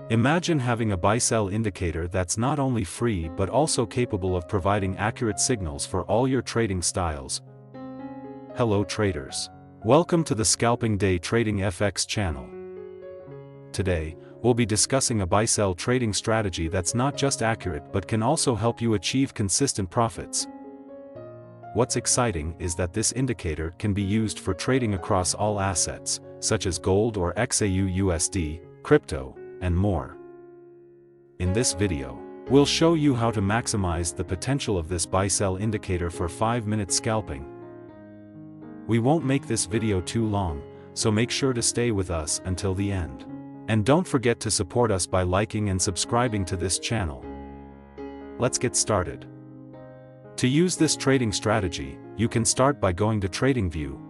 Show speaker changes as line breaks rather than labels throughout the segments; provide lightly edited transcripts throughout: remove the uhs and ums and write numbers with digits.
Imagine having a buy-sell indicator that's not only free but also capable of providing accurate signals for all your trading styles. Hello traders. Welcome to the Scalping Day Trading FX channel. Today, we'll be discussing a buy-sell trading strategy that's not just accurate but can also help you achieve consistent profits. What's exciting is that this indicator can be used for trading across all assets, such as gold or XAU/USD, crypto, and more. In this video, we'll show you how to maximize the potential of this buy-sell indicator for 5-minute scalping. We won't make this video too long, so make sure to stay with us until the end. And don't forget to support us by liking and subscribing to this channel. Let's get started. To use this trading strategy, you can start by going to Tradingview.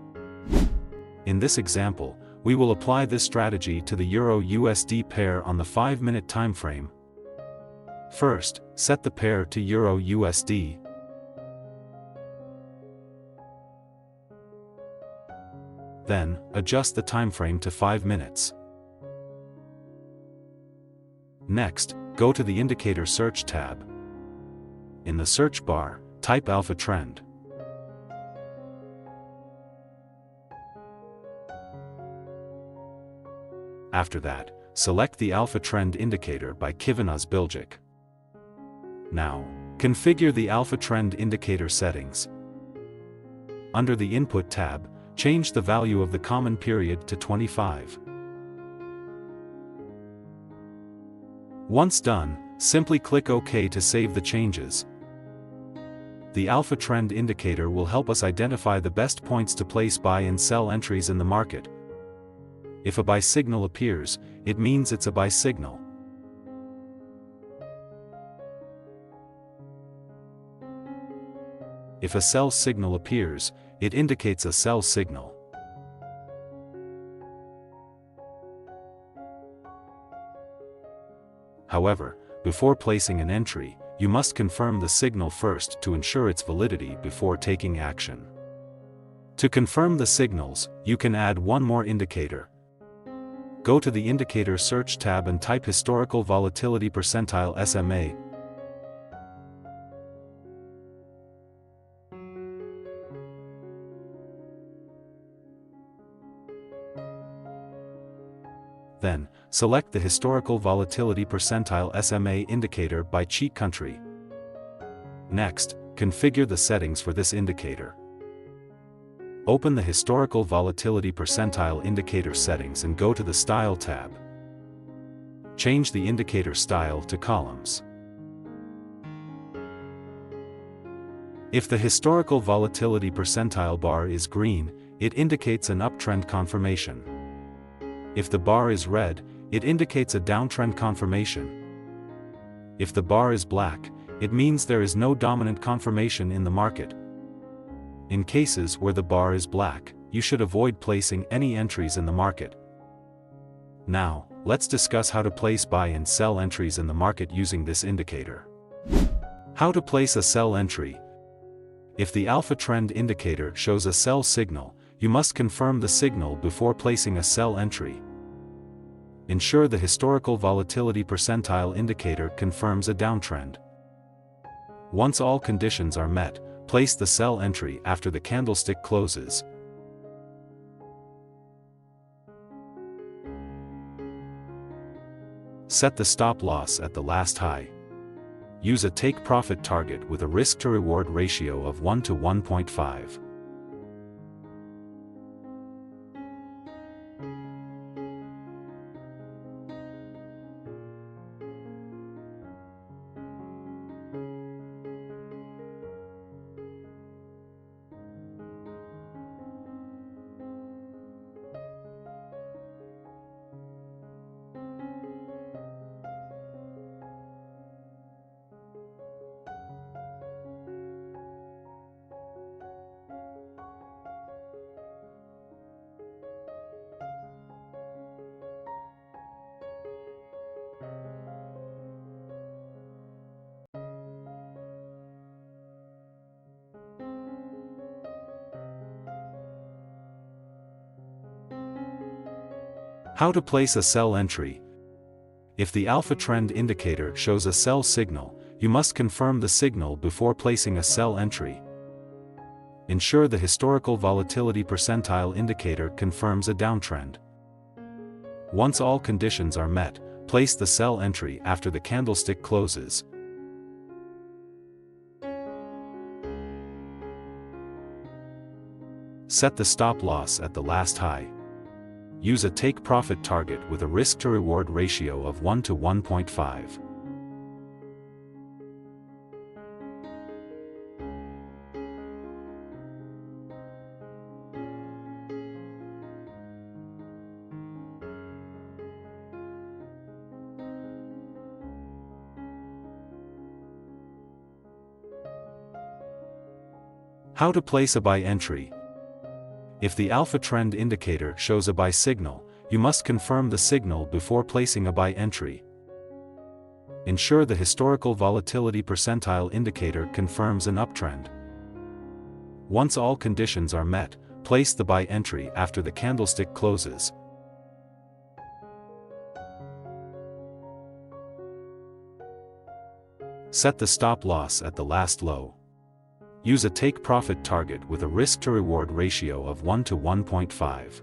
In this example, we will apply this strategy to the Euro-USD pair on the 5-minute time frame. First, set the pair to Euro-USD. Then, adjust the time frame to 5 minutes. Next, go to the Indicator Search tab. In the search bar, type AlphaTrend. After that, select the AlphaTrend indicator by Kivana's Bilgic. Now, configure the AlphaTrend indicator settings. Under the Input tab, change the value of the common period to 25. Once done, simply click OK to save the changes. The AlphaTrend indicator will help us identify the best points to place buy and sell entries in the market. If a buy signal appears, it means it's a buy signal. If a sell signal appears, it indicates a sell signal. However, before placing an entry, you must confirm the signal first to ensure its validity before taking action. To confirm the signals, you can add one more indicator. Go to the Indicator Search tab and type Historical Volatility Percentile SMA. Then, select the Historical Volatility Percentile SMA indicator by cheat country. Next, configure the settings for this indicator. Open the Historical Volatility Percentile indicator settings and go to the Style tab. Change the indicator style to columns. If the Historical Volatility Percentile bar is green, it indicates an uptrend confirmation. If the bar is red, it indicates a downtrend confirmation. If the bar is black, it means there is no dominant confirmation in the market. In cases where the bar is black, you should avoid placing any entries in the market. Now, let's discuss how to place buy and sell entries in the market using this indicator. How to place a sell entry. If the AlphaTrend indicator shows a sell signal, you must confirm the signal before placing a sell entry. Ensure the Historical Volatility Percentile indicator confirms a downtrend. Once all conditions are met, place the sell entry after the candlestick closes. Set the stop loss at the last high. Use a take profit target with a risk-to-reward ratio of 1 to 1.5. How to place a sell entry. If the AlphaTrend indicator shows a sell signal, you must confirm the signal before placing a sell entry. Ensure the historical volatility percentile indicator confirms a downtrend. Once all conditions are met, place the sell entry after the candlestick closes. Set the stop loss at the last high. Use a take-profit target with a risk-to-reward ratio of 1 to 1.5. How to place a buy entry. If the AlphaTrend indicator shows a buy signal, you must confirm the signal before placing a buy entry. Ensure the historical volatility percentile indicator confirms an uptrend. Once all conditions are met, place the buy entry after the candlestick closes. Set the stop loss at the last low. Use a take-profit target with a risk-to-reward ratio of 1 to 1.5.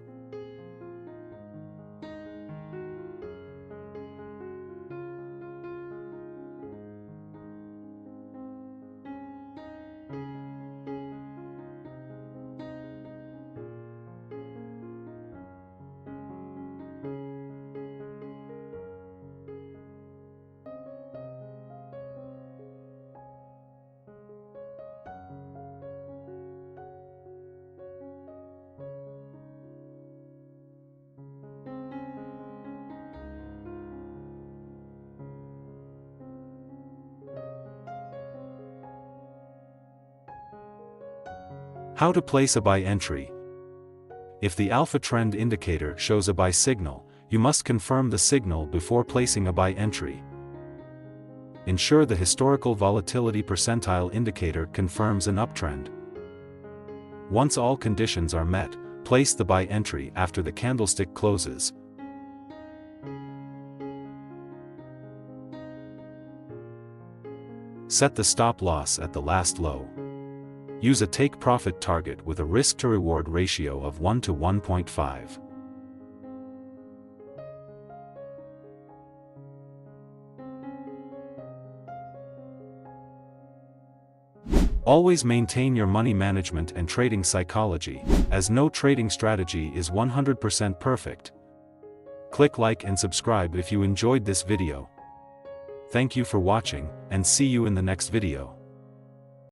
How to place a buy entry. If the AlphaTrend indicator shows a buy signal, you must confirm the signal before placing a buy entry. Ensure the historical volatility percentile indicator confirms an uptrend. Once all conditions are met, place the buy entry after the candlestick closes. Set the stop loss at the last low. Use a take-profit target with a risk-to-reward ratio of 1 to 1.5. Always maintain your money management and trading psychology, as no trading strategy is 100% perfect. Click like and subscribe if you enjoyed this video. Thank you for watching, and see you in the next video.